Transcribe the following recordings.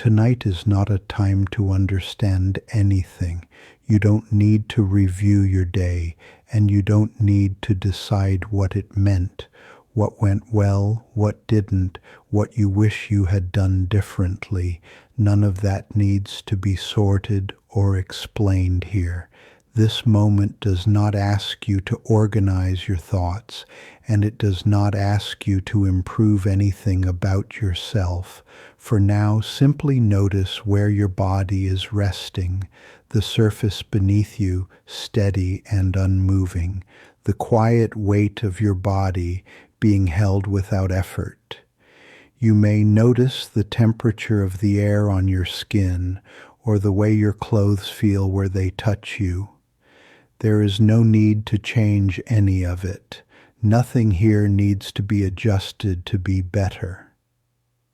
Tonight is not a time to understand anything. You don't need to review your day, and you don't need to decide what it meant, what went well, what didn't, what you wish you had done differently. None of that needs to be sorted or explained here. This moment does not ask you to organize your thoughts, and it does not ask you to improve anything about yourself. For now, simply notice where your body is resting, the surface beneath you steady and unmoving, the quiet weight of your body being held without effort. You may notice the temperature of the air on your skin or the way your clothes feel where they touch you. There is no need to change any of it. Nothing here needs to be adjusted to be better.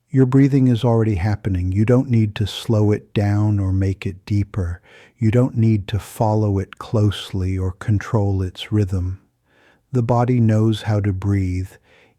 Your breathing is already happening. You don't need to slow it down or make it deeper. You don't need to follow it closely or control its rhythm. The body knows how to breathe,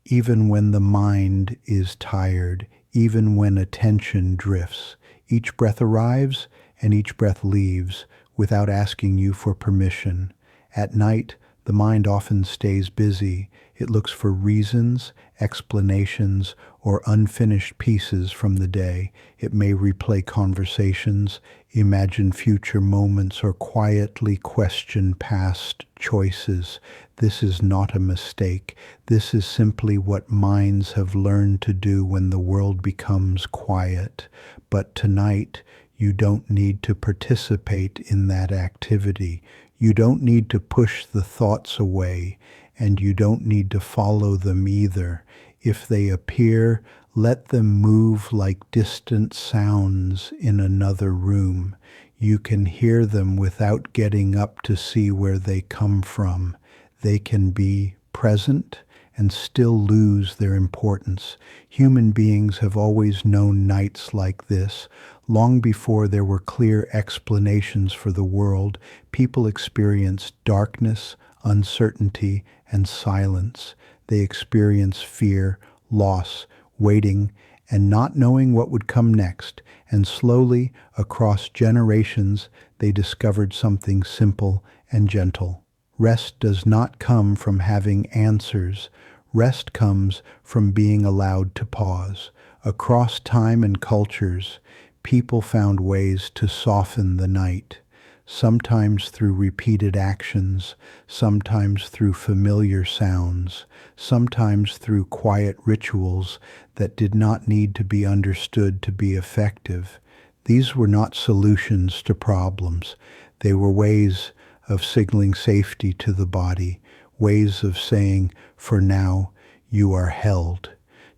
even when the mind is tired, even when attention drifts. Each breath arrives and each breath leaves without asking you for permission. At night, the mind often stays busy. It looks for reasons, explanations, or unfinished pieces from the day. It may replay conversations, imagine future moments, or quietly question past choices. This is not a mistake. This is simply what minds have learned to do when the world becomes quiet. But tonight, you don't need to participate in that activity. You don't need to push the thoughts away, and you don't need to follow them either. If they appear, let them move like distant sounds in another room. You can hear them without getting up to see where they come from. They can be present and still lose their importance. Human beings have always known nights like this. Long before there were clear explanations for the world, people experienced darkness, uncertainty, and silence. They experienced fear, loss, waiting, and not knowing what would come next. And slowly, across generations, they discovered something simple and gentle. Rest does not come from having answers. Rest comes from being allowed to pause. Across time and cultures, people found ways to soften the night, sometimes through repeated actions, sometimes through familiar sounds, sometimes through quiet rituals that did not need to be understood to be effective. These were not solutions to problems. They were ways of signaling safety to the body, ways of saying, for now, you are held.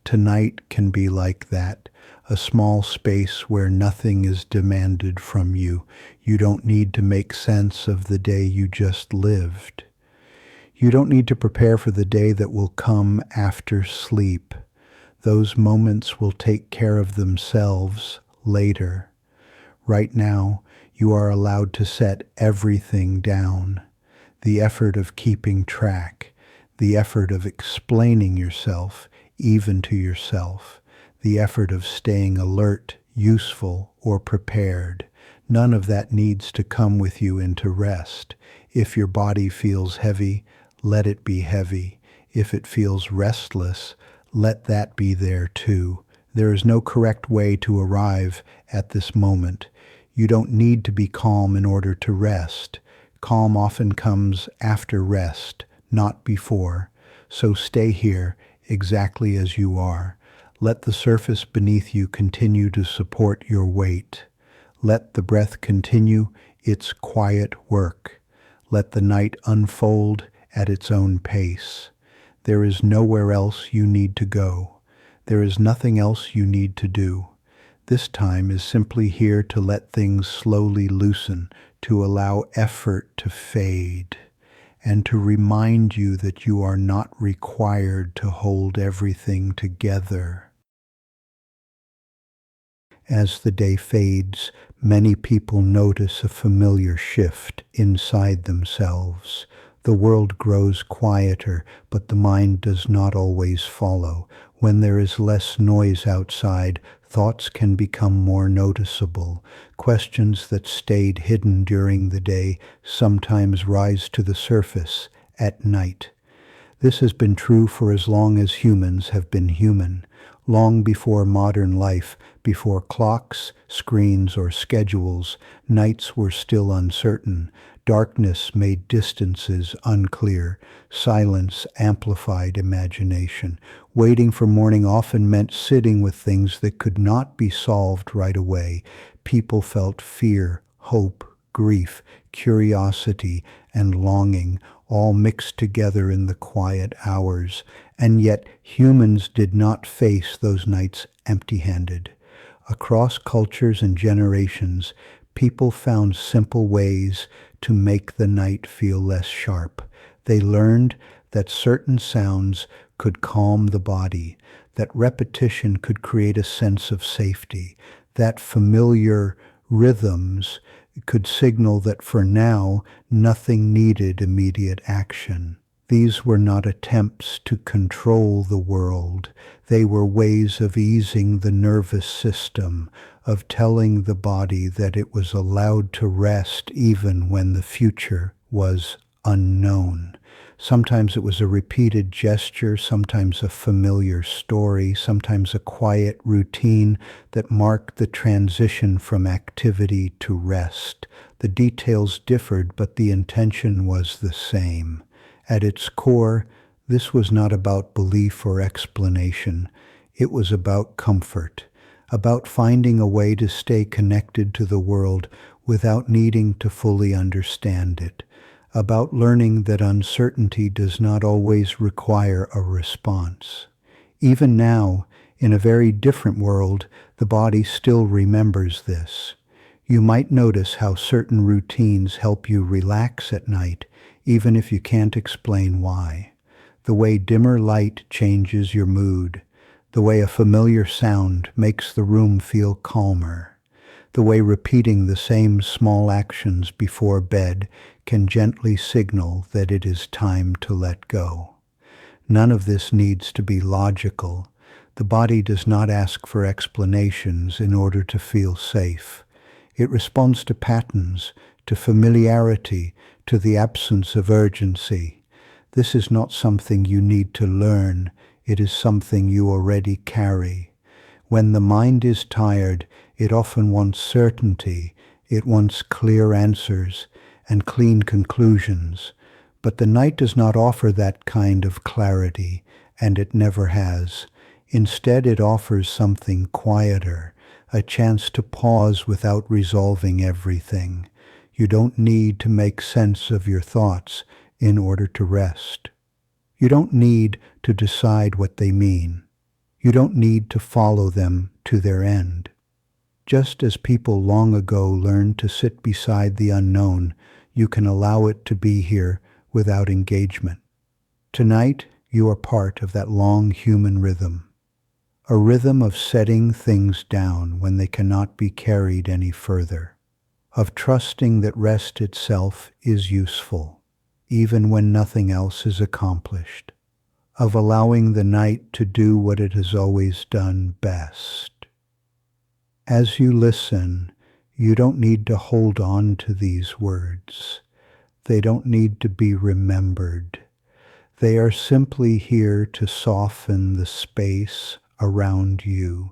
Tonight can be like that, a small space where nothing is demanded from you. You don't need to make sense of the day you just lived. You don't need to prepare for the day that will come after sleep. Those moments will take care of themselves later. Right now, you are allowed to set everything down. The effort of keeping track, the effort of explaining yourself, even to yourself, the effort of staying alert, useful, or prepared. None of that needs to come with you into rest. If your body feels heavy, let it be heavy. If it feels restless, let that be there too. There is no correct way to arrive at this moment. You don't need to be calm in order to rest. Calm often comes after rest, not before. So stay here exactly as you are. Let the surface beneath you continue to support your weight. Let the breath continue its quiet work. Let the night unfold at its own pace. There is nowhere else you need to go. There is nothing else you need to do. This time is simply here to let things slowly loosen, to allow effort to fade, and to remind you that you are not required to hold everything together. As the day fades, many people notice a familiar shift inside themselves. The world grows quieter, but the mind does not always follow. When there is less noise outside, thoughts can become more noticeable. Questions that stayed hidden during the day sometimes rise to the surface at night. This has been true for as long as humans have been human, long before modern life, before clocks, screens, or schedules. Nights were still uncertain. Darkness made distances unclear. Silence amplified imagination. Waiting for morning often meant sitting with things that could not be solved right away. People felt fear, hope, grief, curiosity, and longing, all mixed together in the quiet hours. And yet humans did not face those nights empty-handed. Across cultures and generations, people found simple ways to make the night feel less sharp. They learned that certain sounds could calm the body, that repetition could create a sense of safety, that familiar rhythms could signal that for now nothing needed immediate action. These were not attempts to control the world. They were ways of easing the nervous system, of telling the body that it was allowed to rest even when the future was unknown. Sometimes it was a repeated gesture, sometimes a familiar story, sometimes a quiet routine that marked the transition from activity to rest. The details differed, but the intention was the same. At its core, this was not about belief or explanation. It was about comfort, about finding a way to stay connected to the world without needing to fully understand it, about learning that uncertainty does not always require a response. Even now, in a very different world, the body still remembers this. You might notice how certain routines help you relax at night, even if you can't explain why. The way dimmer light changes your mood, the way a familiar sound makes the room feel calmer, the way repeating the same small actions before bed can gently signal that it is time to let go. None of this needs to be logical. The body does not ask for explanations in order to feel safe. It responds to patterns, to familiarity, to the absence of urgency. This is not something you need to learn. It is something you already carry. When the mind is tired, it often wants certainty. It wants clear answers and clean conclusions. But the night does not offer that kind of clarity, and it never has. Instead, it offers something quieter, a chance to pause without resolving everything. You don't need to make sense of your thoughts in order to rest. You don't need to decide what they mean. You don't need to follow them to their end. Just as people long ago learned to sit beside the unknown, you can allow it to be here without engagement. Tonight, you are part of that long human rhythm, a rhythm of setting things down when they cannot be carried any further, of trusting that rest itself is useful, even when nothing else is accomplished, of allowing the night to do what it has always done best. As you listen, you don't need to hold on to these words. They don't need to be remembered. They are simply here to soften the space around you,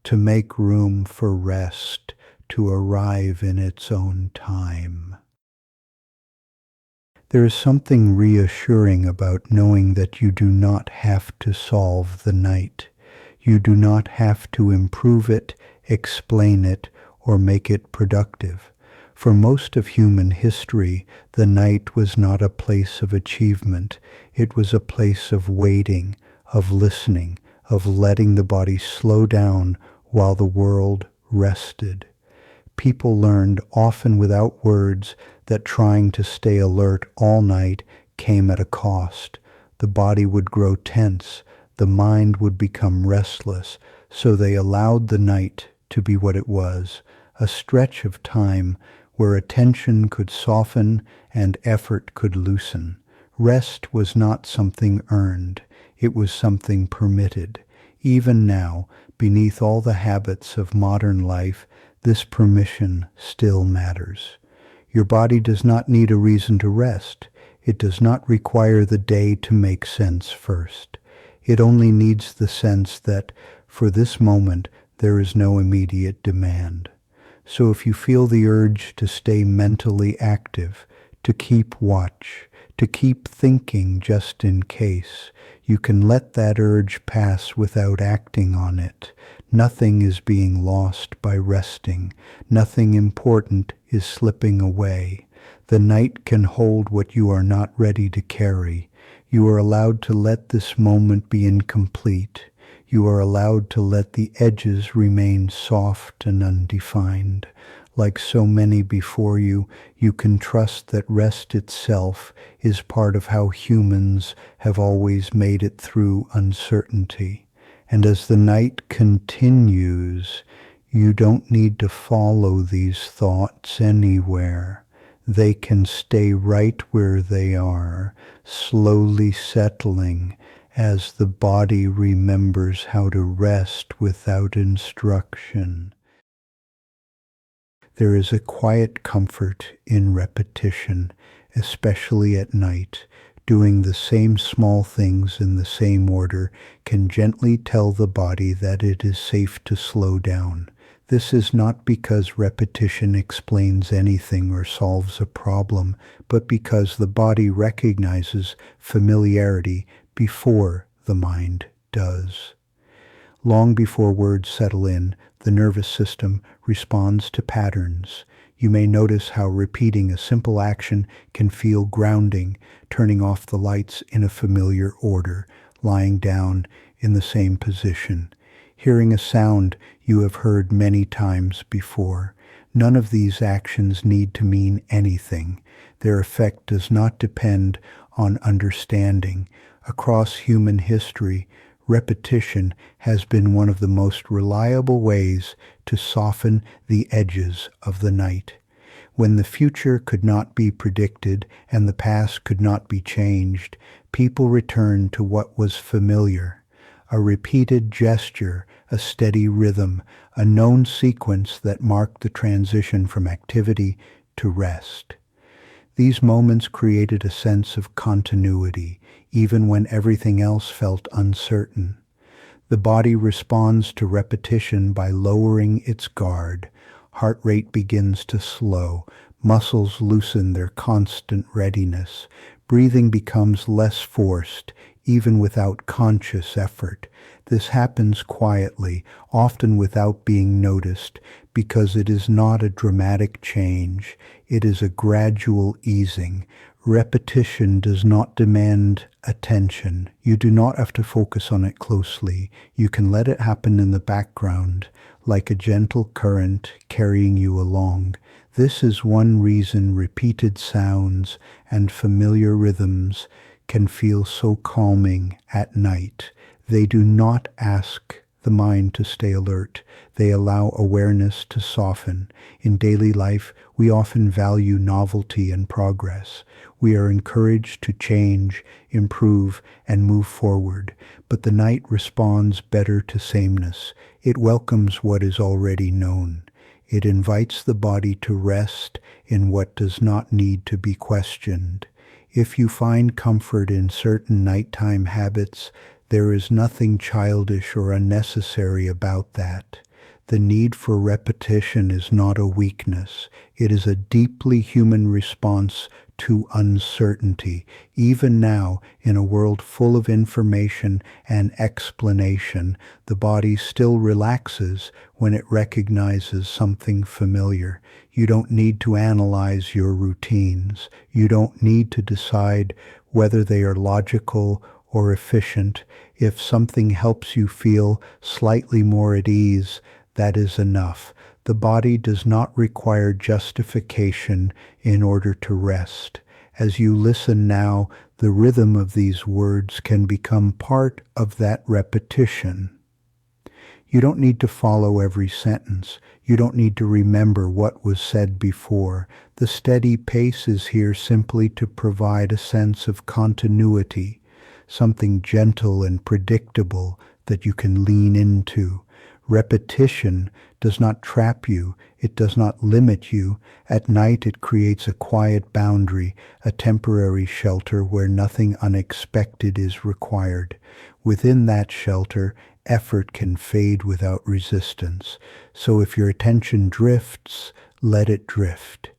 to make room for rest to arrive in its own time. There is something reassuring about knowing that you do not have to solve the night. You do not have to improve it, explain it, or make it productive. For most of human history, the night was not a place of achievement. It was a place of waiting, of listening, of letting the body slow down while the world rested. People learned, often without words, that trying to stay alert all night came at a cost. The body would grow tense, the mind would become restless, so they allowed the night to be what it was, a stretch of time where attention could soften and effort could loosen. Rest was not something earned, it was something permitted. Even now, beneath all the habits of modern life, this permission still matters. Your body does not need a reason to rest. It does not require the day to make sense first. It only needs the sense that, for this moment, there is no immediate demand. So if you feel the urge to stay mentally active, to keep watch, to keep thinking just in case, you can let that urge pass without acting on it. Nothing is being lost by resting. Nothing important is slipping away. The night can hold what you are not ready to carry. You are allowed to let this moment be incomplete. You are allowed to let the edges remain soft and undefined. Like so many before you, you can trust that rest itself is part of how humans have always made it through uncertainty. And as the night continues, you don't need to follow these thoughts anywhere. They can stay right where they are, slowly settling as the body remembers how to rest without instruction. There is a quiet comfort in repetition, especially at night. Doing the same small things in the same order can gently tell the body that it is safe to slow down. This is not because repetition explains anything or solves a problem, but because the body recognizes familiarity before the mind does. Long before words settle in, the nervous system responds to patterns. You may notice how repeating a simple action can feel grounding, turning off the lights in a familiar order, lying down in the same position, hearing a sound you have heard many times before. None of these actions need to mean anything. Their effect does not depend on understanding. Across human history, repetition has been one of the most reliable ways to soften the edges of the night. When the future could not be predicted and the past could not be changed, people returned to what was familiar. A repeated gesture, a steady rhythm, a known sequence that marked the transition from activity to rest. These moments created a sense of continuity, even when everything else felt uncertain. The body responds to repetition by lowering its guard. Heart rate begins to slow. Muscles loosen their constant readiness. Breathing becomes less forced, even without conscious effort. This happens quietly, often without being noticed, because it is not a dramatic change. It is a gradual easing. Repetition does not demand attention. You do not have to focus on it closely. You can let it happen in the background, like a gentle current carrying you along. This is one reason repeated sounds and familiar rhythms can feel so calming at night. They do not ask the mind to stay alert. They allow awareness to soften. In daily life, we often value novelty and progress. We are encouraged to change, improve, and move forward. But the night responds better to sameness. It welcomes what is already known. It invites the body to rest in what does not need to be questioned. If you find comfort in certain nighttime habits, there is nothing childish or unnecessary about that. The need for repetition is not a weakness. It is a deeply human response to uncertainty. Even now, in a world full of information and explanation, the body still relaxes when it recognizes something familiar. You don't need to analyze your routines. You don't need to decide whether they are logical or efficient. If something helps you feel slightly more at ease, that is enough. The body does not require justification in order to rest. As you listen now, the rhythm of these words can become part of that repetition. You don't need to follow every sentence. You don't need to remember what was said before. The steady pace is here simply to provide a sense of continuity, something gentle and predictable that you can lean into. Repetition does not trap you. It does not limit you. At night, it creates a quiet boundary, a temporary shelter where nothing unexpected is required. Within that shelter, effort can fade without resistance. So if your attention drifts, let it drift.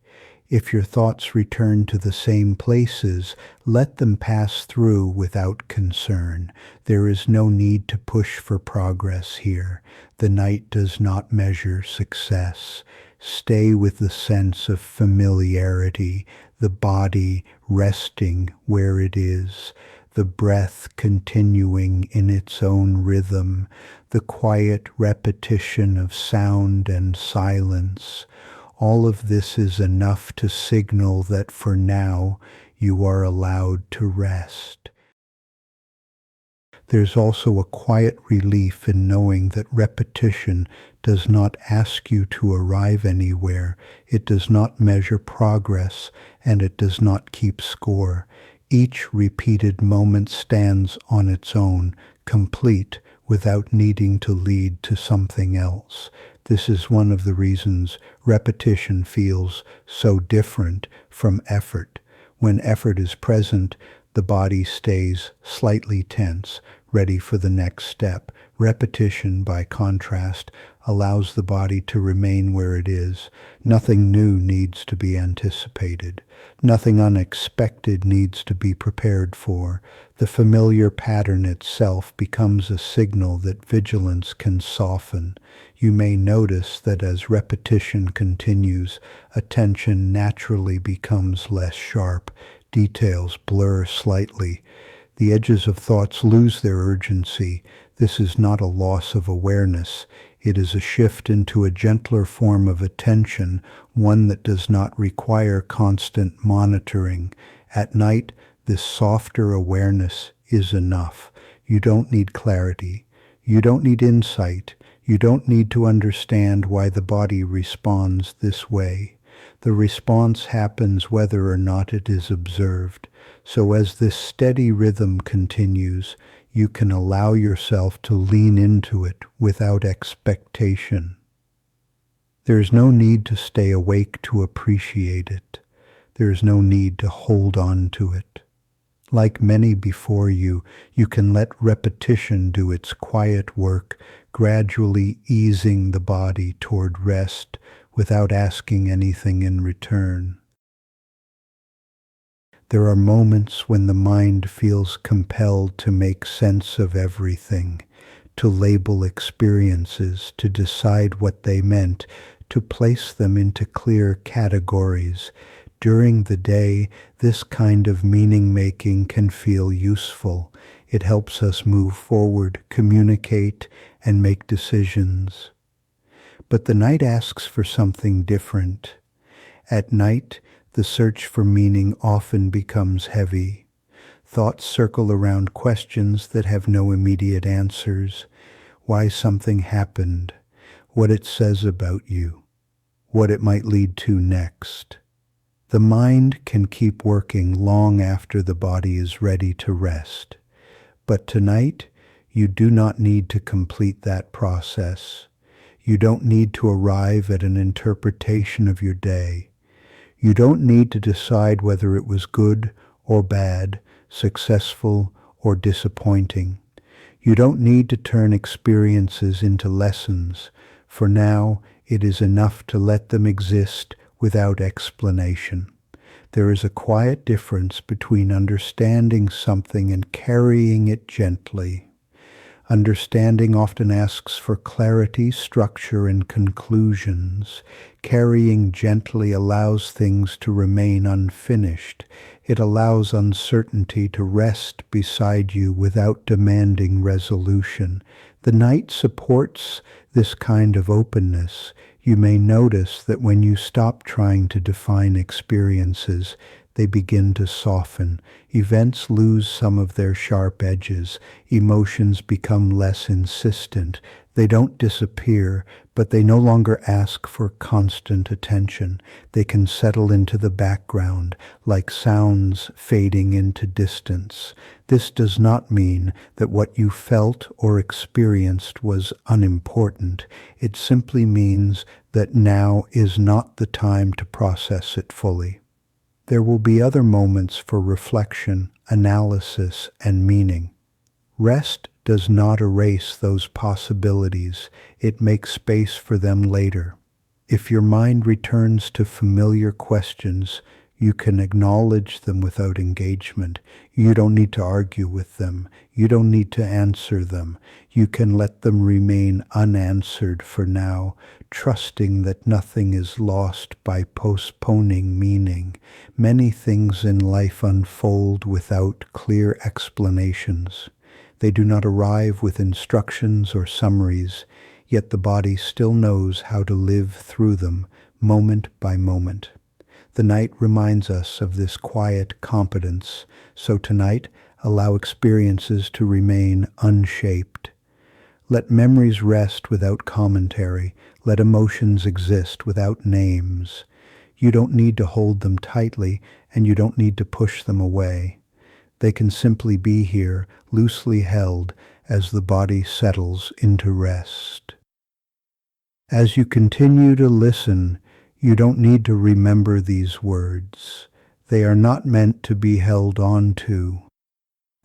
If your thoughts return to the same places, let them pass through without concern. There is no need to push for progress here. The night does not measure success. Stay with the sense of familiarity, the body resting where it is, the breath continuing in its own rhythm, the quiet repetition of sound and silence. All of this is enough to signal that for now you are allowed to rest. There's also a quiet relief in knowing that repetition does not ask you to arrive anywhere. It does not measure progress, and it does not keep score. Each repeated moment stands on its own, complete, without needing to lead to something else. This is one of the reasons repetition feels so different from effort. When effort is present, the body stays slightly tense, ready for the next step. Repetition, by contrast, allows the body to remain where it is. Nothing new needs to be anticipated. Nothing unexpected needs to be prepared for. The familiar pattern itself becomes a signal that vigilance can soften. You may notice that as repetition continues, attention naturally becomes less sharp. Details blur slightly. The edges of thoughts lose their urgency. This is not a loss of awareness. It is a shift into a gentler form of attention, one that does not require constant monitoring. At night, this softer awareness is enough. You don't need clarity. You don't need insight. You don't need to understand why the body responds this way. The response happens whether or not it is observed. So as this steady rhythm continues, you can allow yourself to lean into it without expectation. There is no need to stay awake to appreciate it. There is no need to hold on to it. Like many before you, you can let repetition do its quiet work, gradually easing the body toward rest without asking anything in return. There are moments when the mind feels compelled to make sense of everything, to label experiences, to decide what they meant, to place them into clear categories. During the day, this kind of meaning-making can feel useful. It helps us move forward, communicate, and make decisions. But the night asks for something different. At night, the search for meaning often becomes heavy. Thoughts circle around questions that have no immediate answers. Why something happened, what it says about you, what it might lead to next. The mind can keep working long after the body is ready to rest. But tonight, you do not need to complete that process. You don't need to arrive at an interpretation of your day. You don't need to decide whether it was good or bad, successful or disappointing. You don't need to turn experiences into lessons. For now, it is enough to let them exist without explanation. There is a quiet difference between understanding something and carrying it gently. Understanding often asks for clarity, structure, and conclusions. Carrying gently allows things to remain unfinished. It allows uncertainty to rest beside you without demanding resolution. The night supports this kind of openness. You may notice that when you stop trying to define experiences, they begin to soften. Events lose some of their sharp edges. Emotions become less insistent. They don't disappear, but they no longer ask for constant attention. They can settle into the background, like sounds fading into distance. This does not mean that what you felt or experienced was unimportant. It simply means that now is not the time to process it fully. There will be other moments for reflection, analysis, and meaning. Rest does not erase those possibilities. It makes space for them later. If your mind returns to familiar questions, you can acknowledge them without engagement. You don't need to argue with them. You don't need to answer them. You can let them remain unanswered for now, trusting that nothing is lost by postponing meaning. Many things in life unfold without clear explanations. They do not arrive with instructions or summaries, yet the body still knows how to live through them, moment by moment. The night reminds us of this quiet competence, so tonight allow experiences to remain unshaped. Let memories rest without commentary. Let emotions exist without names. You don't need to hold them tightly, and you don't need to push them away. They can simply be here, loosely held, as the body settles into rest. As you continue to listen, you don't need to remember these words. They are not meant to be held on to.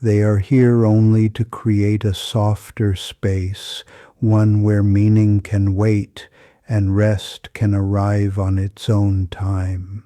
They are here only to create a softer space, one where meaning can wait and rest can arrive on its own time.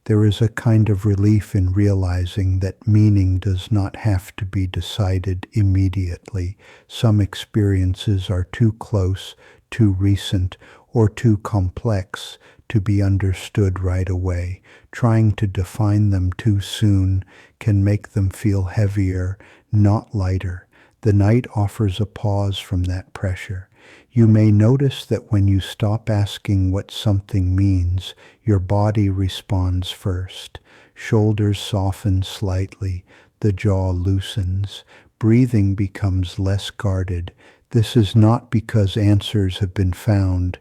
There is a kind of relief in realizing that meaning does not have to be decided immediately. Some experiences are too close, too recent, or too complex to be understood right away. Trying to define them too soon can make them feel heavier, not lighter. The night offers a pause from that pressure. You may notice that when you stop asking what something means, your body responds first. Shoulders soften slightly, the jaw loosens, breathing becomes less guarded. This is not because answers have been found,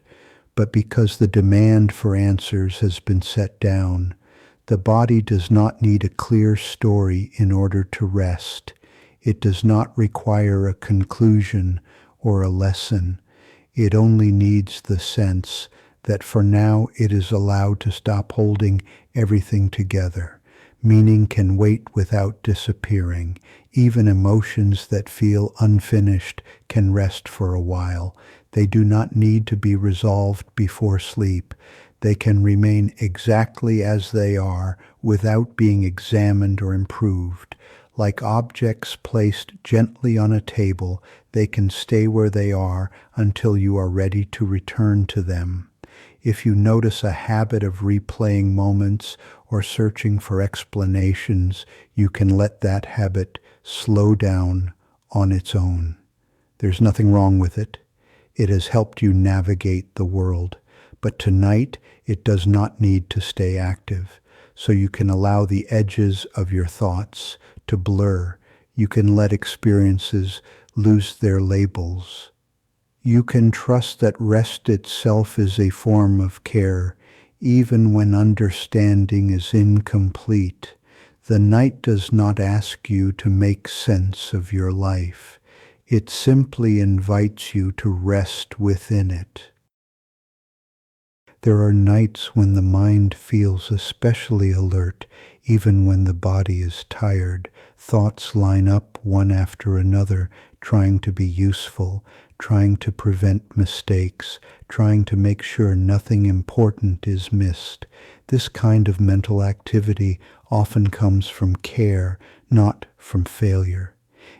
but because the demand for answers has been set down. The body does not need a clear story in order to rest. It does not require a conclusion or a lesson. It only needs the sense that for now it is allowed to stop holding everything together. Meaning can wait without disappearing. Even emotions that feel unfinished can rest for a while. They do not need to be resolved before sleep. They can remain exactly as they are without being examined or improved. Like objects placed gently on a table, they can stay where they are until you are ready to return to them. If you notice a habit of replaying moments or searching for explanations, you can let that habit slow down on its own. There's nothing wrong with it. It has helped you navigate the world. But tonight, it does not need to stay active. So you can allow the edges of your thoughts to blur. You can let experiences lose their labels. You can trust that rest itself is a form of care, even when understanding is incomplete. The night does not ask you to make sense of your life. It simply invites you to rest within it. There are nights when the mind feels especially alert, even when the body is tired. Thoughts line up one after another, trying to be useful, trying to prevent mistakes, trying to make sure nothing important is missed. This kind of mental activity often comes from care, not from failure.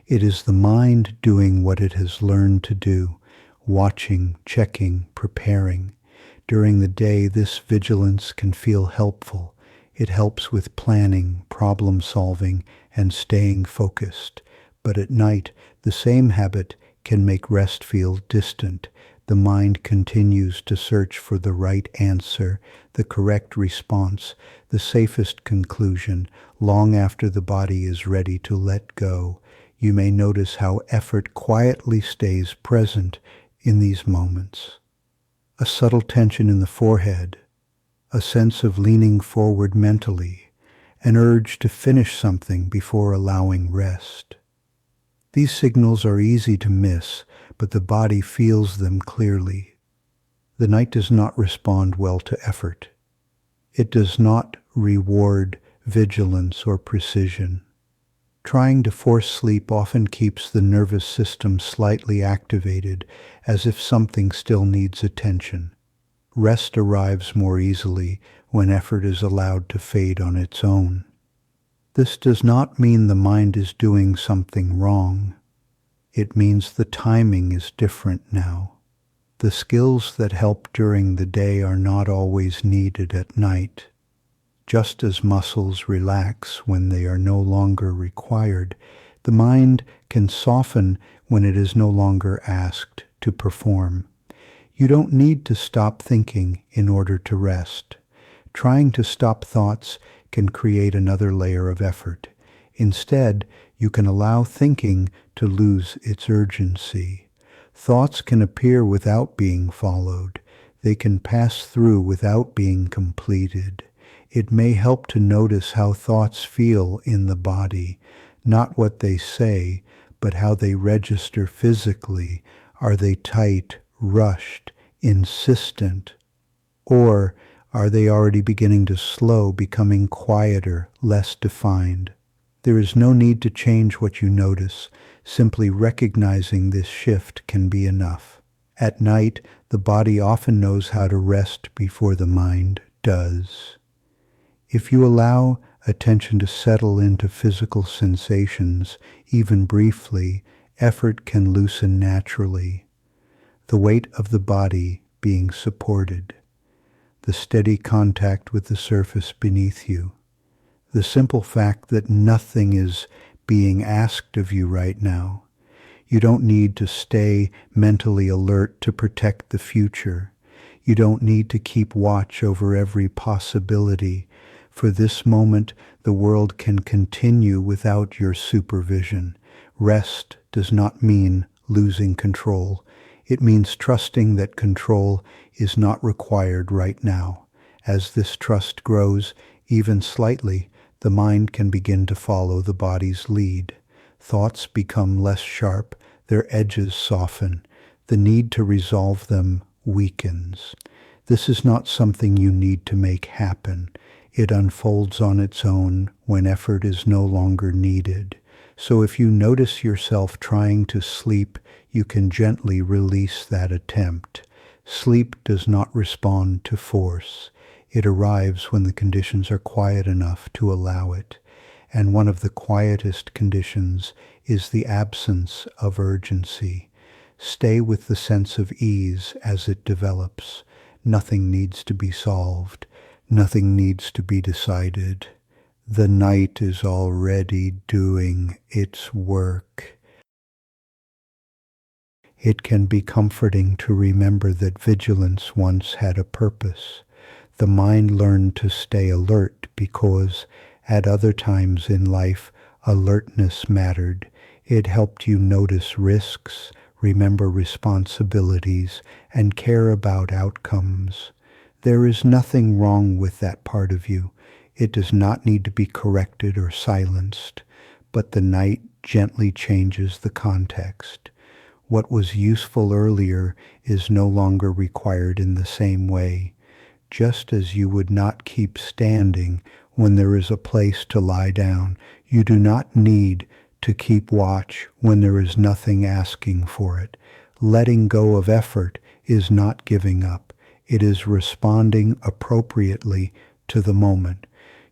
It is the mind doing what it has learned to do, watching, checking, preparing. During the day, this vigilance can feel helpful. It helps with planning, problem solving, and staying focused. But at night, the same habit can make rest feel distant. The mind continues to search for the right answer, the correct response, the safest conclusion, long after the body is ready to let go. you may notice how effort quietly stays present in these moments. A subtle tension in the forehead, a sense of leaning forward mentally, an urge to finish something before allowing rest. These signals are easy to miss, but the body feels them clearly. The night does not respond well to effort. It does not reward vigilance or precision. Trying to force sleep often keeps the nervous system slightly activated, as if something still needs attention. Rest arrives more easily when effort is allowed to fade on its own. This does not mean the mind is doing something wrong. It means the timing is different now. The skills that help during the day are not always needed at night. Just as muscles relax when they are no longer required, the mind can soften when it is no longer asked to perform. You don't need to stop thinking in order to rest. Trying to stop thoughts can create another layer of effort. Instead, you can allow thinking to lose its urgency. Thoughts can appear without being followed. They can pass through without being completed. It may help to notice how thoughts feel in the body, not what they say, but how they register physically. Are they tight, rushed, insistent, or are they already beginning to slow, becoming quieter, less defined? There is no need to change what you notice. Simply recognizing this shift can be enough. At night, the body often knows how to rest before the mind does. If you allow attention to settle into physical sensations, even briefly, effort can loosen naturally. The weight of the body being supported, the steady contact with the surface beneath you, the simple fact that nothing is being asked of you right now. You don't need to stay mentally alert to protect the future. You don't need to keep watch over every possibility. For this moment, the world can continue without your supervision. Rest does not mean losing control. It means trusting that control is not required right now. As this trust grows, even slightly, the mind can begin to follow the body's lead. Thoughts become less sharp, their edges soften. The need to resolve them weakens. This is not something you need to make happen. It unfolds on its own when effort is no longer needed. So if you notice yourself trying to sleep, you can gently release that attempt. Sleep does not respond to force. It arrives when the conditions are quiet enough to allow it. And one of the quietest conditions is the absence of urgency. Stay with the sense of ease as it develops. Nothing needs to be solved. Nothing needs to be decided. The night is already doing its work. It can be comforting to remember that vigilance once had a purpose. The mind learned to stay alert because at other times in life, alertness mattered. It helped you notice risks, remember responsibilities, and care about outcomes. There is nothing wrong with that part of you. It does not need to be corrected or silenced, but the night gently changes the context. What was useful earlier is no longer required in the same way. Just as you would not keep standing when there is a place to lie down, you do not need to keep watch when there is nothing asking for it. Letting go of effort is not giving up. It is responding appropriately to the moment.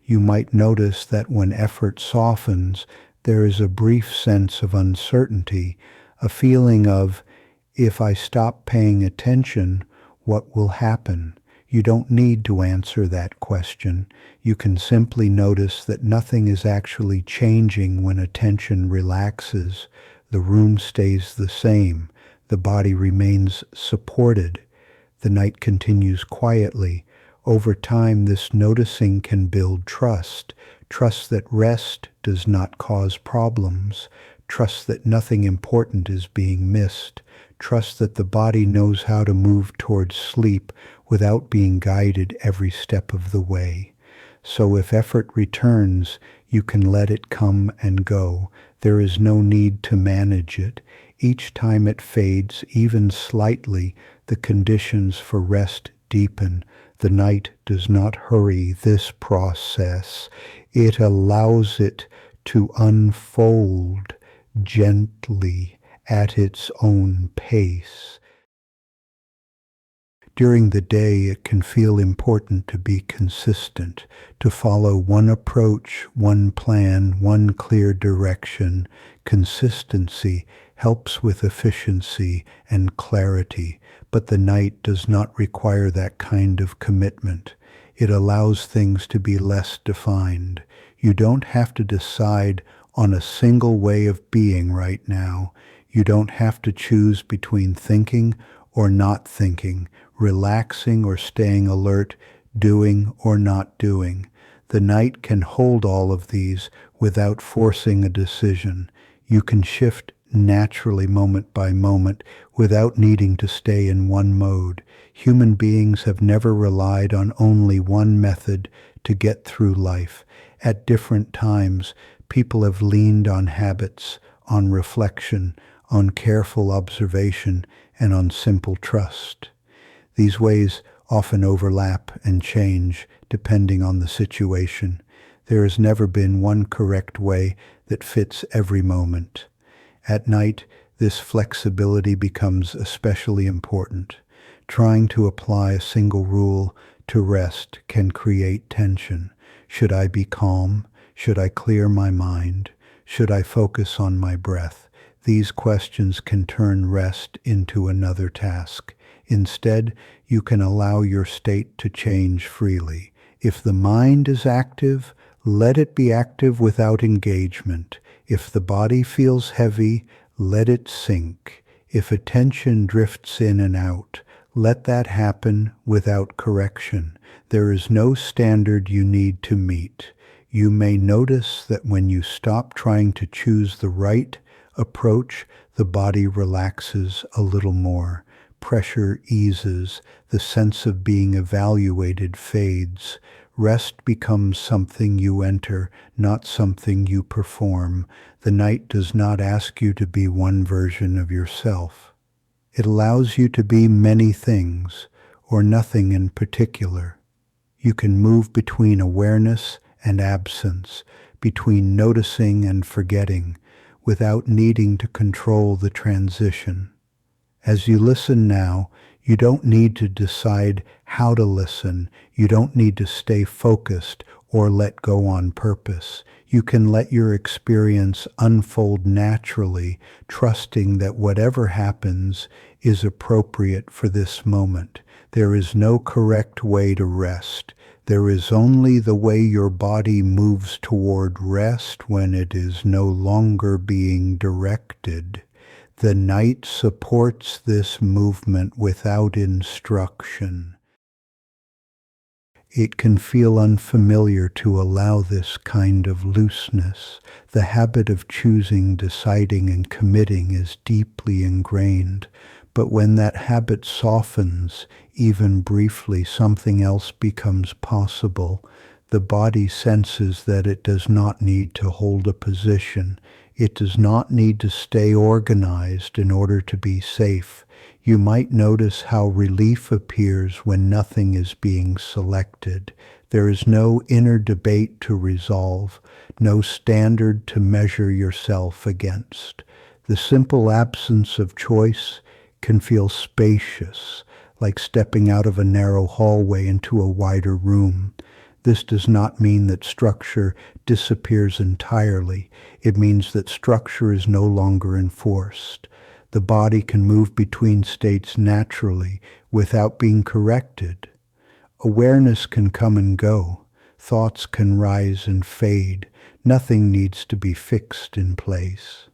You might notice that when effort softens, there is a brief sense of uncertainty, a feeling of, if I stop paying attention, what will happen? You don't need to answer that question. You can simply notice that nothing is actually changing when attention relaxes. The room stays the same. The body remains supported. The night continues quietly. Over time, this noticing can build trust. Trust that rest does not cause problems. Trust that nothing important is being missed. Trust that the body knows how to move towards sleep without being guided every step of the way. So if effort returns, you can let it come and go. There is no need to manage it. Each time it fades, even slightly, the conditions for rest deepen. The night does not hurry this process. It allows it to unfold gently at its own pace. During the day, it can feel important to be consistent, to follow one approach, one plan, one clear direction. Consistency helps with efficiency and clarity, but the night does not require that kind of commitment. It allows things to be less defined. You don't have to decide on a single way of being right now. You don't have to choose between thinking or not thinking, relaxing or staying alert, doing or not doing. The night can hold all of these without forcing a decision. You can shift naturally moment by moment without needing to stay in one mode. Human beings have never relied on only one method to get through life. At different times, people have leaned on habits, on reflection, on careful observation, and on simple trust. These ways often overlap and change depending on the situation. There has never been one correct way that fits every moment. At night, this flexibility becomes especially important. Trying to apply a single rule to rest can create tension. Should I be calm? Should I clear my mind? Should I focus on my breath? These questions can turn rest into another task. Instead, you can allow your state to change freely. If the mind is active, let it be active without engagement. If the body feels heavy, let it sink. If attention drifts in and out, let that happen without correction. There is no standard you need to meet. You may notice that when you stop trying to choose the right approach, the body relaxes a little more. Pressure eases. The sense of being evaluated fades. Rest becomes something you enter, not something you perform. The night does not ask you to be one version of yourself. It allows you to be many things, or nothing in particular. You can move between awareness and absence, between noticing and forgetting, without needing to control the transition. As you listen now, you don't need to decide how to listen. You don't need to stay focused or let go on purpose. You can let your experience unfold naturally, trusting that whatever happens is appropriate for this moment. There is no correct way to rest. There is only the way your body moves toward rest when it is no longer being directed. The night supports this movement without instruction. It can feel unfamiliar to allow this kind of looseness. The habit of choosing, deciding, and committing is deeply ingrained. But when that habit softens, even briefly, something else becomes possible. The body senses that it does not need to hold a position. It does not need to stay organized in order to be safe. You might notice how relief appears when nothing is being selected. There is no inner debate to resolve, no standard to measure yourself against. The simple absence of choice can feel spacious, like stepping out of a narrow hallway into a wider room. This does not mean that structure disappears entirely. It means that structure is no longer enforced. The body can move between states naturally without being corrected. Awareness can come and go. Thoughts can rise and fade. Nothing needs to be fixed in place.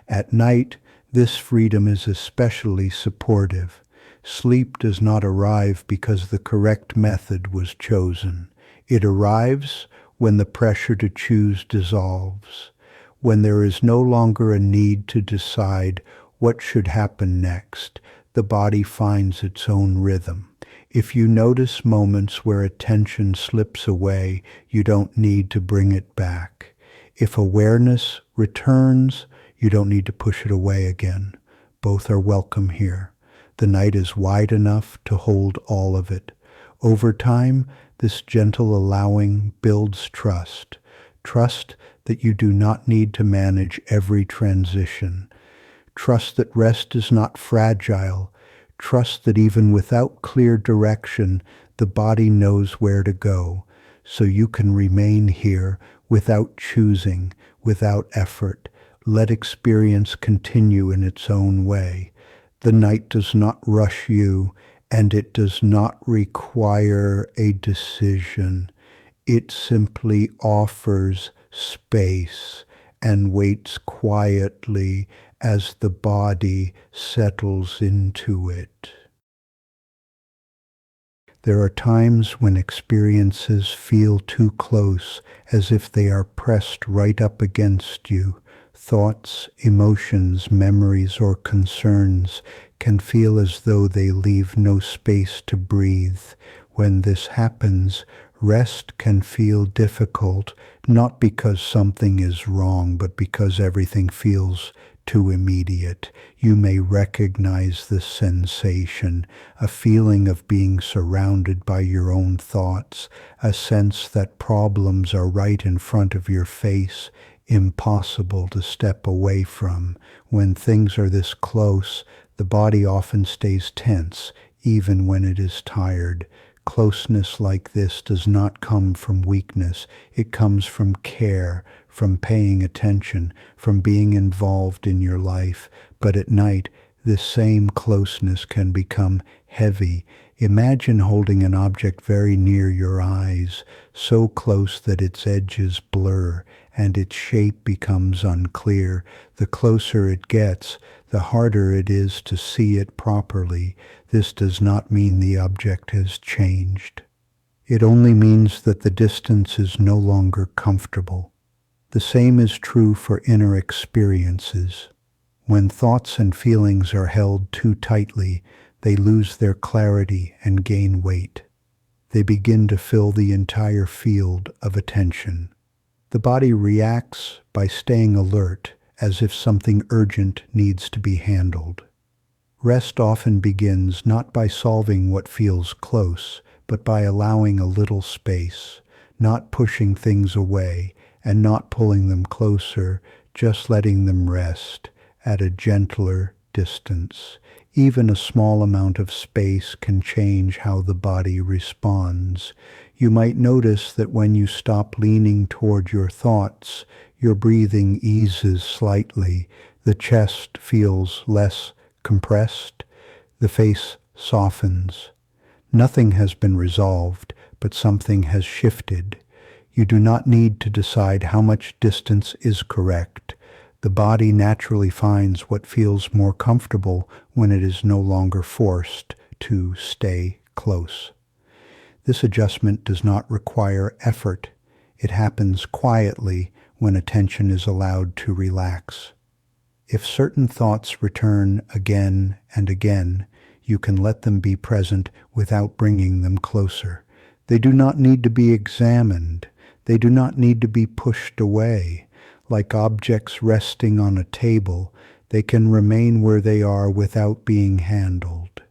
At night, this freedom is especially supportive. Sleep does not arrive because the correct method was chosen. It arrives when the pressure to choose dissolves. when there is no longer a need to decide what should happen next. The body finds its own rhythm. If you notice moments where attention slips away, you don't need to bring it back. If awareness returns, you don't need to push it away again. Both are welcome here. The night is wide enough to hold all of it. Over time, this gentle allowing builds trust. Trust that you do not need to manage every transition. Trust that rest is not fragile. Trust that even without clear direction, the body knows where to go. So you can remain here without choosing, without effort. Let experience continue in its own way. The night does not rush you, and it does not require a decision. It simply offers space and waits quietly as the body settles into it. There are times when experiences feel too close, as if they are pressed right up against you. Thoughts, emotions, memories, or concerns can feel as though they leave no space to breathe. When this happens, rest can feel difficult, not because something is wrong, but because everything feels too immediate. You may recognize this sensation, a feeling of being surrounded by your own thoughts, a sense that problems are right in front of your face, impossible to step away from. When things are this close, the body often stays tense, even when it is tired. Closeness like this does not come from weakness. It comes from care, from paying attention, from being involved in your life. But at night, this same closeness can become heavy. Imagine holding an object very near your eyes, so close that its edges blur and its shape becomes unclear. The closer it gets, the harder it is to see it properly. This does not mean the object has changed. It only means that the distance is no longer comfortable. The same is true for inner experiences. When thoughts and feelings are held too tightly, they lose their clarity and gain weight. They begin to fill the entire field of attention. The body reacts by staying alert, as if something urgent needs to be handled. Rest often begins not by solving what feels close, but by allowing a little space, not pushing things away and not pulling them closer, just letting them rest at a gentler distance. Even a small amount of space can change how the body responds. You might notice that when you stop leaning toward your thoughts, your breathing eases slightly, the chest feels less compressed, the face softens. Nothing has been resolved, but something has shifted. You do not need to decide how much distance is correct. The body naturally finds what feels more comfortable when it is no longer forced to stay close. This adjustment does not require effort. It happens quietly when attention is allowed to relax. If certain thoughts return again and again, you can let them be present without bringing them closer. They do not need to be examined. They do not need to be pushed away. Like objects resting on a table, they can remain where they are without being handled.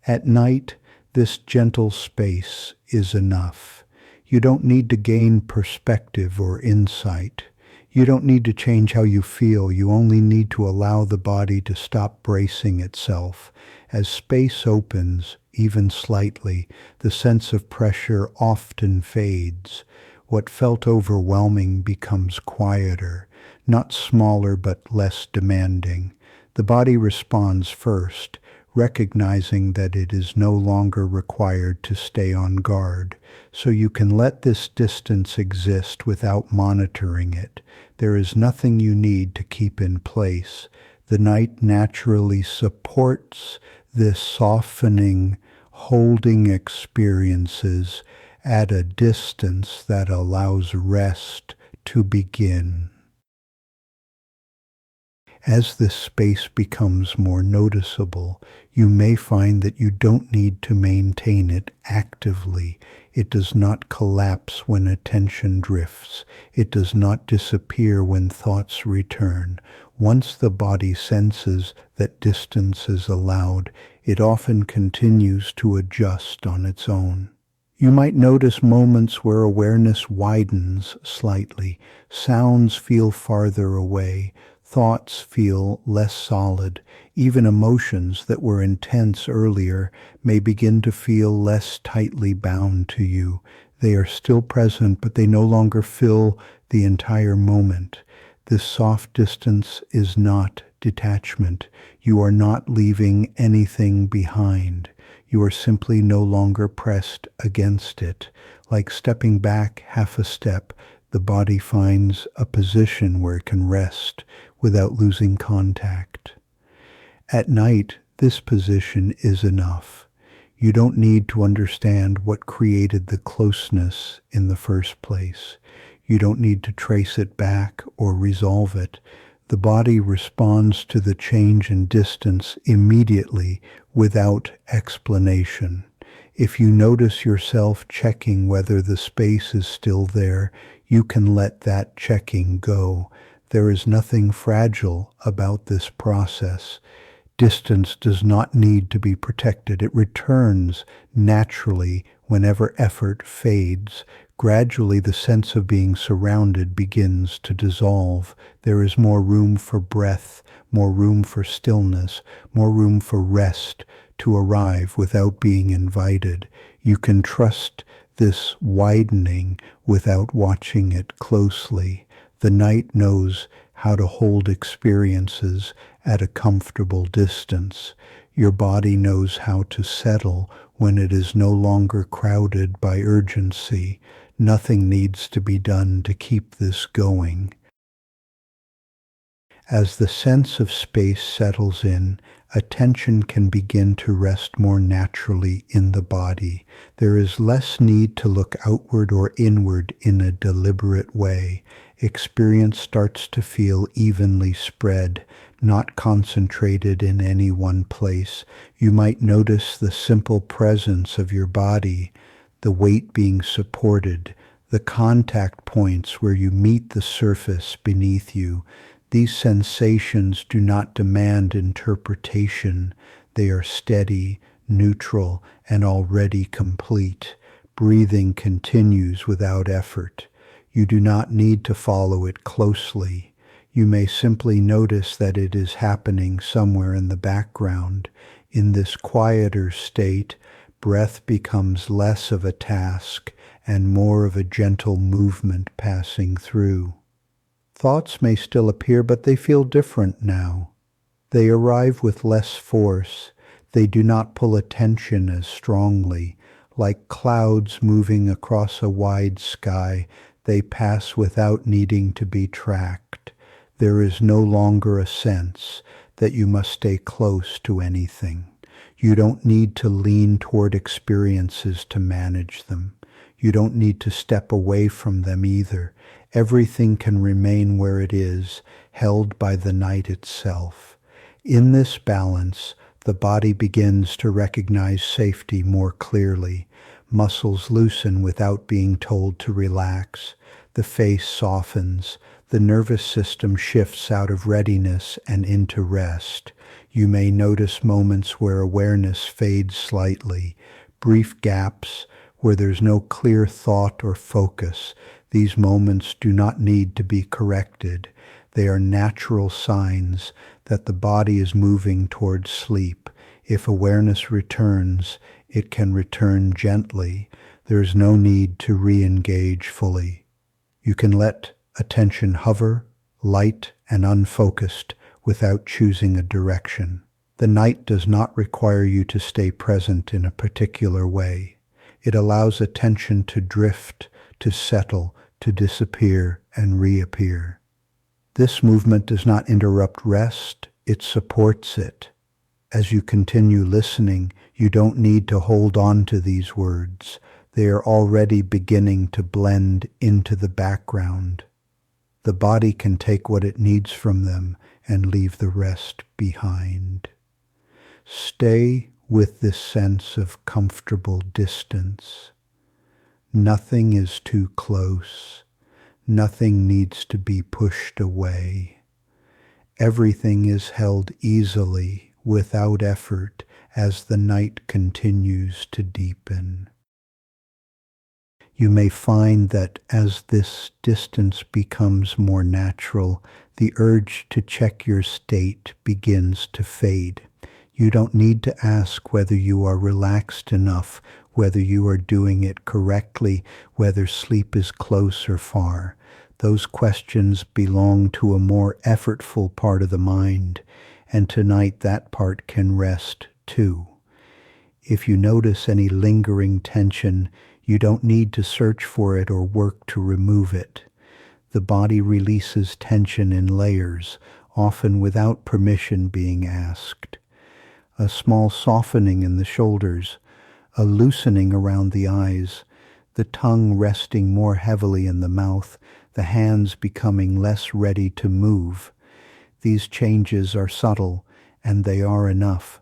At night, this gentle space is enough. You don't need to gain perspective or insight. You don't need to change how you feel. You only need to allow the body to stop bracing itself. As space opens, even slightly, the sense of pressure often fades. What felt overwhelming becomes quieter, not smaller but less demanding. The body responds first, recognizing that it is no longer required to stay on guard. So you can let this distance exist without monitoring it. There is nothing you need to keep in place. The night naturally supports this softening, holding experiences at a distance that allows rest to begin. As this space becomes more noticeable, you may find that you don't need to maintain it actively. It does not collapse when attention drifts. It does not disappear when thoughts return. Once the body senses that distance is allowed, it often continues to adjust on its own. You might notice moments where awareness widens slightly, sounds feel farther away, thoughts feel less solid, even emotions that were intense earlier may begin to feel less tightly bound to you. They are still present, but they no longer fill the entire moment. This soft distance is not detachment. You are not leaving anything behind. You are simply no longer pressed against it. Like stepping back half a step, the body finds a position where it can rest without losing contact. At night, this position is enough. You don't need to understand what created the closeness in the first place. You don't need to trace it back or resolve it. The body responds to the change in distance immediately without explanation. If you notice yourself checking whether the space is still there, you can let that checking go. There is nothing fragile about this process. Distance does not need to be protected. It returns naturally whenever effort fades. Gradually, the sense of being surrounded begins to dissolve. There is more room for breath, more room for stillness, more room for rest to arrive without being invited. You can trust this widening without watching it closely. The night knows how to hold experiences at a comfortable distance. Your body knows how to settle when it is no longer crowded by urgency. Nothing needs to be done to keep this going. As the sense of space settles in, attention can begin to rest more naturally in the body. There is less need to look outward or inward in a deliberate way. Experience starts to feel evenly spread, not concentrated in any one place. You might notice the simple presence of your body, the weight being supported, the contact points where you meet the surface beneath you. These sensations do not demand interpretation. They are steady, neutral, and already complete. Breathing continues without effort. You do not need to follow it closely. You may simply notice that it is happening somewhere in the background. In this quieter state, breath becomes less of a task and more of a gentle movement passing through. Thoughts may still appear, but they feel different now. They arrive with less force. They do not pull attention as strongly. Like clouds moving across a wide sky, they pass without needing to be tracked. There is no longer a sense that you must stay close to anything. You don't need to lean toward experiences to manage them. You don't need to step away from them either. Everything can remain where it is, held by the night itself. In this balance, the body begins to recognize safety more clearly. Muscles loosen without being told to relax. The face softens. The nervous system shifts out of readiness and into rest. You may notice moments where awareness fades slightly, brief gaps where there's no clear thought or focus. These moments do not need to be corrected. They are natural signs that the body is moving towards sleep. If awareness returns, it can return gently. There is no need to re-engage fully. You can let attention hover, light and unfocused, without choosing a direction. The night does not require you to stay present in a particular way. It allows attention to drift, to settle, to disappear and reappear. This movement does not interrupt rest, it supports it. As you continue listening, you don't need to hold on to these words. They are already beginning to blend into the background. The body can take what it needs from them, and leave the rest behind. Stay with this sense of comfortable distance. Nothing is too close. Nothing needs to be pushed away. Everything is held easily, without effort, as the night continues to deepen. You may find that as this distance becomes more natural, the urge to check your state begins to fade. You don't need to ask whether you are relaxed enough, whether you are doing it correctly, whether sleep is close or far. Those questions belong to a more effortful part of the mind, and tonight that part can rest too. If you notice any lingering tension, you don't need to search for it or work to remove it. The body releases tension in layers, often without permission being asked. A small softening in the shoulders, a loosening around the eyes, the tongue resting more heavily in the mouth, the hands becoming less ready to move. These changes are subtle, and they are enough.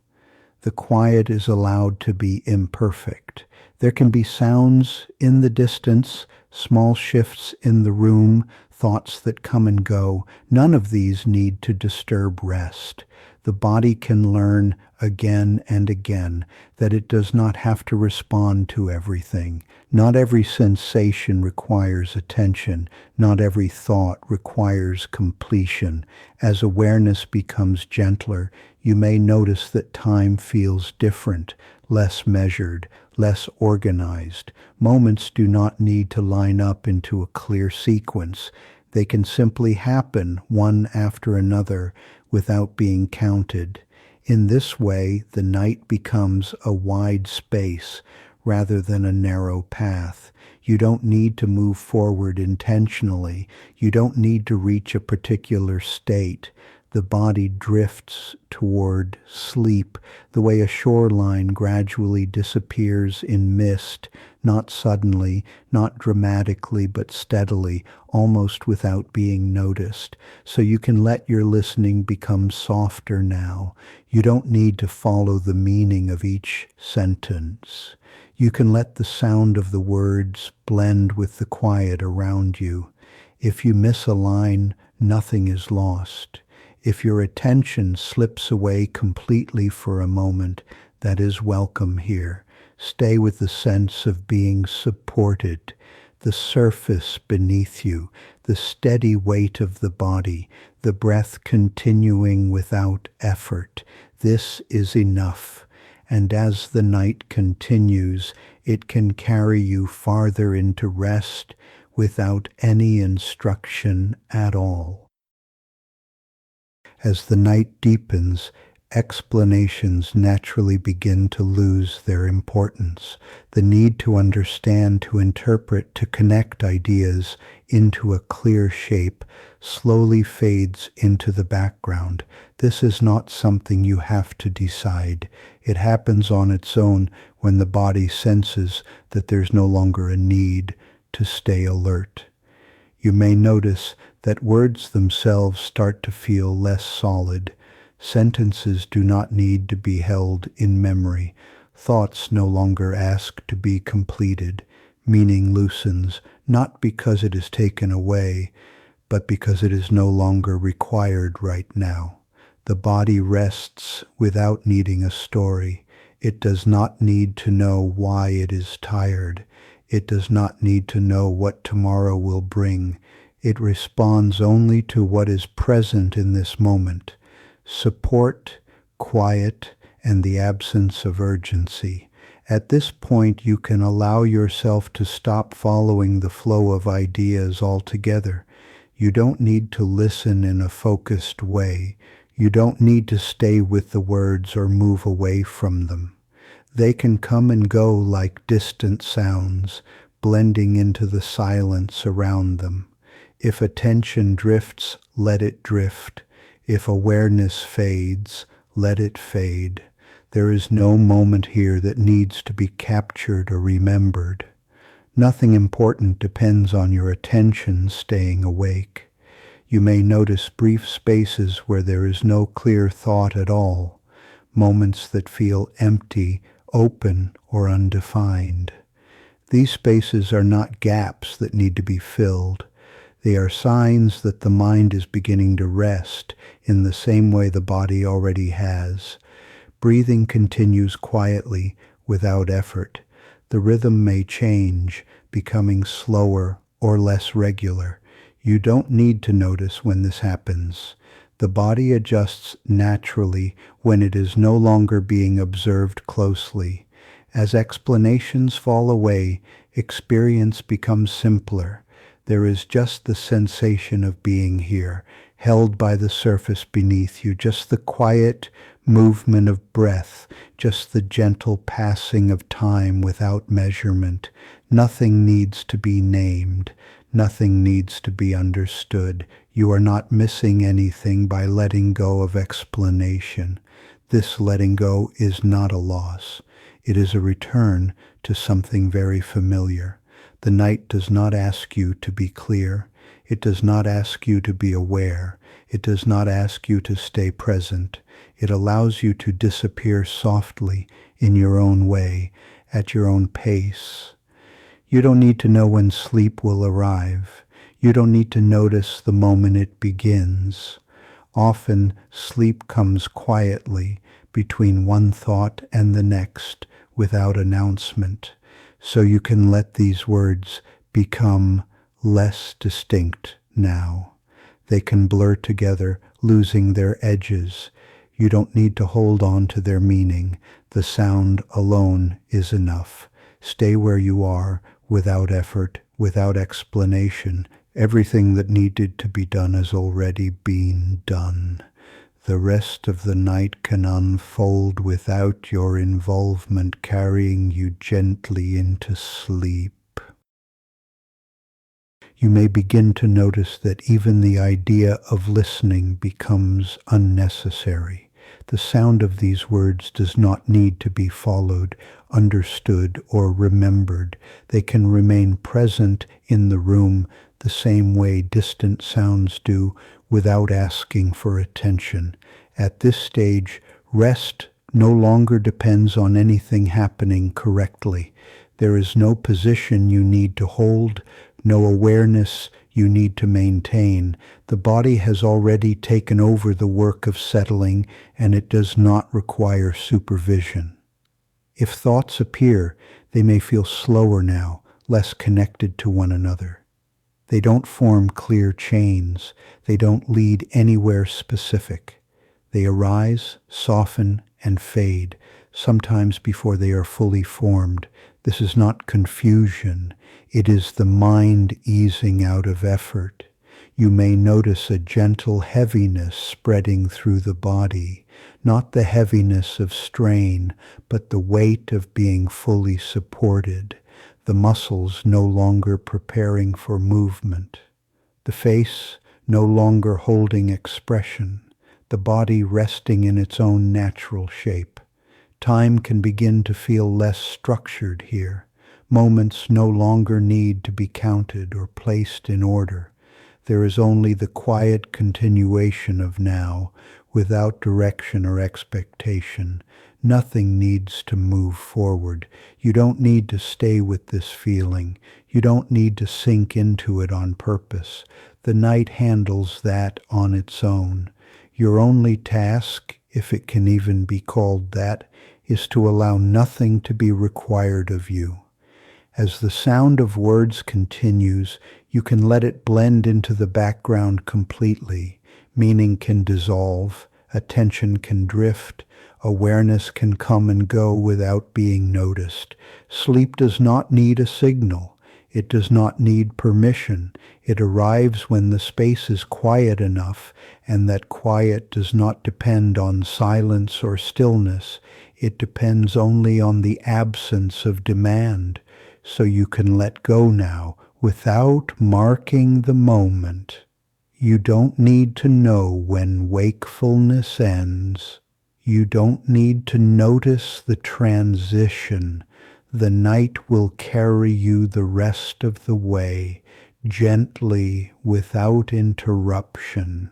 The quiet is allowed to be imperfect. There can be sounds in the distance, small shifts in the room, thoughts that come and go. None of these need to disturb rest. The body can learn again and again that it does not have to respond to everything. Not every sensation requires attention. Not every thought requires completion. As awareness becomes gentler, you may notice that time feels different, less measured, less organized. Moments do not need to line up into a clear sequence. They can simply happen one after another without being counted. In this way, the night becomes a wide space rather than a narrow path. You don't need to move forward intentionally. You don't need to reach a particular state. The body drifts toward sleep the way a shoreline gradually disappears in mist, not suddenly, not dramatically, but steadily, almost without being noticed. So you can let your listening become softer now. You don't need to follow the meaning of each sentence. You can let the sound of the words blend with the quiet around you. If you miss a line, nothing is lost. If your attention slips away completely for a moment, that is welcome here. Stay with the sense of being supported, the surface beneath you, the steady weight of the body, the breath continuing without effort. This is enough. And as the night continues, it can carry you farther into rest without any instruction at all. As the night deepens, explanations naturally begin to lose their importance. The need to understand, to interpret, to connect ideas into a clear shape slowly fades into the background. This is not something you have to decide. It happens on its own when the body senses that there's no longer a need to stay alert. You may notice that words themselves start to feel less solid. Sentences do not need to be held in memory. Thoughts no longer ask to be completed. Meaning loosens, not because it is taken away, but because it is no longer required right now. The body rests without needing a story. It does not need to know why it is tired. It does not need to know what tomorrow will bring. It responds only to what is present in this moment. Support, quiet, and the absence of urgency. At this point, you can allow yourself to stop following the flow of ideas altogether. You don't need to listen in a focused way. You don't need to stay with the words or move away from them. They can come and go like distant sounds, blending into the silence around them. If attention drifts, let it drift. If awareness fades, let it fade. There is no moment here that needs to be captured or remembered. Nothing important depends on your attention staying awake. You may notice brief spaces where there is no clear thought at all, moments that feel empty, open, or undefined. These spaces are not gaps that need to be filled. They are signs that the mind is beginning to rest in the same way the body already has. Breathing continues quietly, without effort. The rhythm may change, becoming slower or less regular. You don't need to notice when this happens. The body adjusts naturally when it is no longer being observed closely. As explanations fall away, experience becomes simpler. There is just the sensation of being here, held by the surface beneath you, just the quiet movement of breath, just the gentle passing of time without measurement. Nothing needs to be named. Nothing needs to be understood. You are not missing anything by letting go of explanation. This letting go is not a loss. It is a return to something very familiar. The night does not ask you to be clear. It does not ask you to be aware. It does not ask you to stay present. It allows you to disappear softly in your own way, at your own pace. You don't need to know when sleep will arrive. You don't need to notice the moment it begins. Often, sleep comes quietly between one thought and the next without announcement. So you can let these words become less distinct now. They can blur together, losing their edges. You don't need to hold on to their meaning. The sound alone is enough. Stay where you are, without effort, without explanation. Everything that needed to be done has already been done. The rest of the night can unfold without your involvement, carrying you gently into sleep. You may begin to notice that even the idea of listening becomes unnecessary. The sound of these words does not need to be followed, understood, or remembered. They can remain present in the room the same way distant sounds do, without asking for attention. At this stage, rest no longer depends on anything happening correctly. There is no position you need to hold, no awareness you need to maintain. The body has already taken over the work of settling, and it does not require supervision. If thoughts appear, they may feel slower now, less connected to one another. They don't form clear chains. They don't lead anywhere specific. They arise, soften, and fade, sometimes before they are fully formed. This is not confusion. It is the mind easing out of effort. You may notice a gentle heaviness spreading through the body, not the heaviness of strain, but the weight of being fully supported. The muscles no longer preparing for movement, the face no longer holding expression, the body resting in its own natural shape. Time can begin to feel less structured here. Moments no longer need to be counted or placed in order. There is only the quiet continuation of now, without direction or expectation. Nothing needs to move forward. You don't need to stay with this feeling. You don't need to sink into it on purpose. The night handles that on its own. Your only task, if it can even be called that, is to allow nothing to be required of you. As the sound of words continues, you can let it blend into the background completely. Meaning can dissolve, attention can drift, awareness can come and go without being noticed. Sleep does not need a signal. It does not need permission. It arrives when the space is quiet enough, and that quiet does not depend on silence or stillness. It depends only on the absence of demand. So you can let go now without marking the moment. You don't need to know when wakefulness ends. You don't need to notice the transition. The night will carry you the rest of the way. gently, without interruption.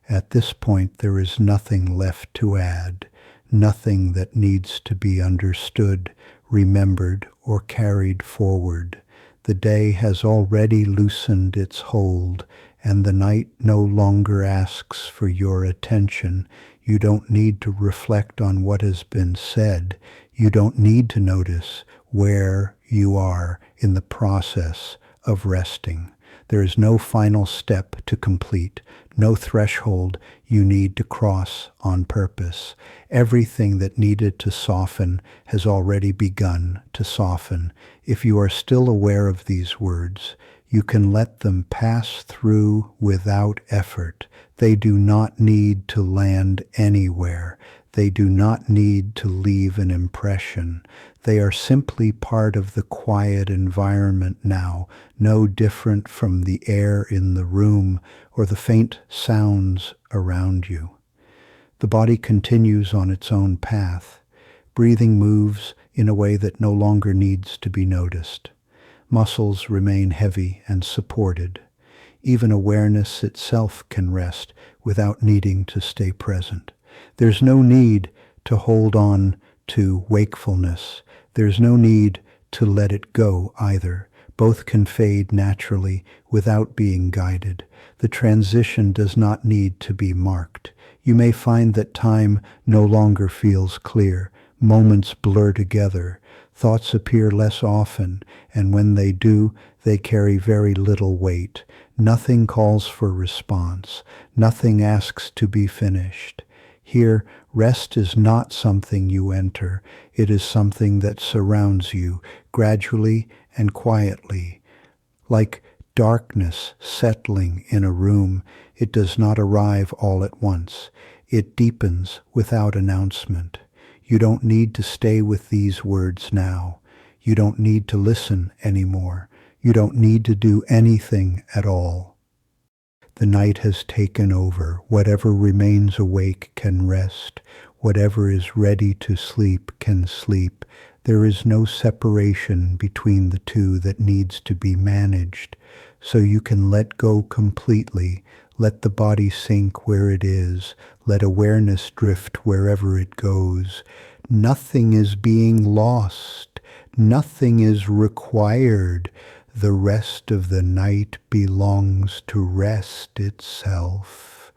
At this point, there is nothing left to add, nothing that needs to be understood, remembered, or carried forward. The day has already loosened its hold, and the night no longer asks for your attention. You don't need to reflect on what has been said. You don't need to notice where you are in the process of resting. There is no final step to complete, no threshold you need to cross on purpose. Everything that needed to soften has already begun to soften. If you are still aware of these words, you can let them pass through without effort. They do not need to land anywhere. They do not need to leave an impression. They are simply part of the quiet environment now, no different from the air in the room or the faint sounds around you. The body continues on its own path. Breathing moves in a way that no longer needs to be noticed. Muscles remain heavy and supported. Even awareness itself can rest without needing to stay present. There's no need to hold on to wakefulness. There's no need to let it go either. Both can fade naturally without being guided. The transition does not need to be marked. You may find that time no longer feels clear. Moments blur together. Thoughts appear less often, and when they do, they carry very little weight. Nothing calls for response. Nothing asks to be finished. Here, rest is not something you enter. It is something that surrounds you, gradually and quietly. Like darkness settling in a room, it does not arrive all at once. It deepens without announcement. You don't need to stay with these words now. You don't need to listen anymore. You don't need to do anything at all. The night has taken over. Whatever remains awake can rest. Whatever is ready to sleep can sleep. There is no separation between the two that needs to be managed. So you can let go completely. Let the body sink where it is. Let awareness drift wherever it goes. Nothing is being lost. Nothing is required. The rest of the night belongs to rest itself.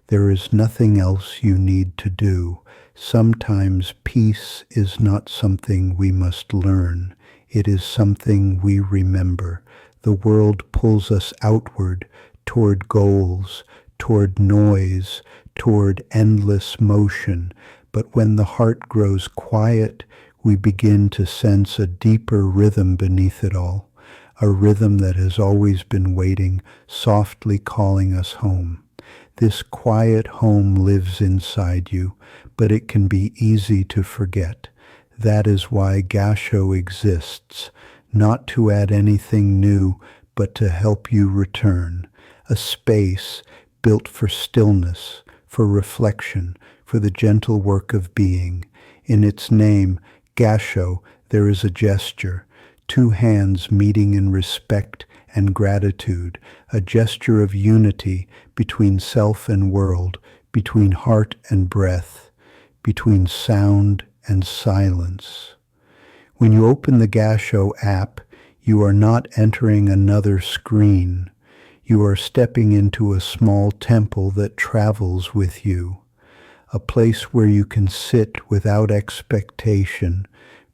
There is nothing else you need to do. Sometimes peace is not something we must learn. It is something we remember. The world pulls us outward, toward goals, toward noise, toward endless motion. But when the heart grows quiet, we begin to sense a deeper rhythm beneath it all, a rhythm that has always been waiting, softly calling us home. This quiet home lives inside you, but it can be easy to forget. That is why Gassho exists, not to add anything new, but to help you return. A space built for stillness, for reflection, for the gentle work of being. In its name, Gassho, there is a gesture, two hands meeting in respect and gratitude, a gesture of unity between self and world, between heart and breath, between sound and silence. When you open the Gassho app, you are not entering another screen. You are stepping into a small temple that travels with you, a place where you can sit without expectation,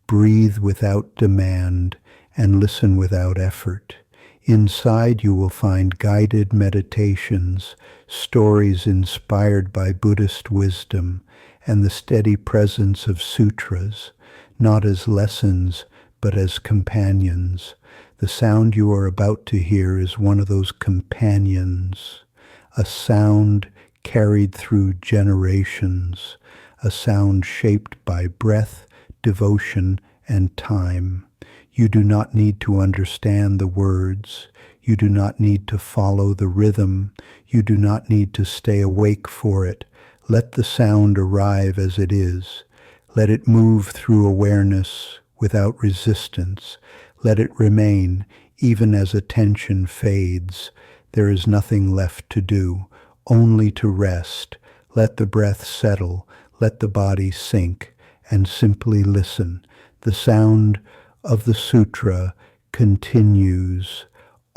breathe without demand, and listen without effort. Inside you will find guided meditations, stories inspired by Buddhist wisdom, and the steady presence of sutras, not as lessons, but as companions. The sound you are about to hear is one of those companions, a sound carried through generations, a sound shaped by breath, devotion, and time. You do not need to understand the words. You do not need to follow the rhythm. You do not need to stay awake for it. Let the sound arrive as it is. Let it move through awareness without resistance. Let it remain even as attention fades. There is nothing left to do, only to rest. Let the breath settle, let the body sink, and simply listen. The sound of the sutra continues,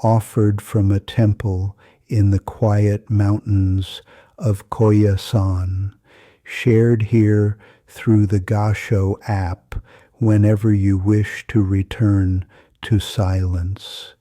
offered from a temple in the quiet mountains of Koyasan, shared here through the Gassho app whenever you wish to return to silence.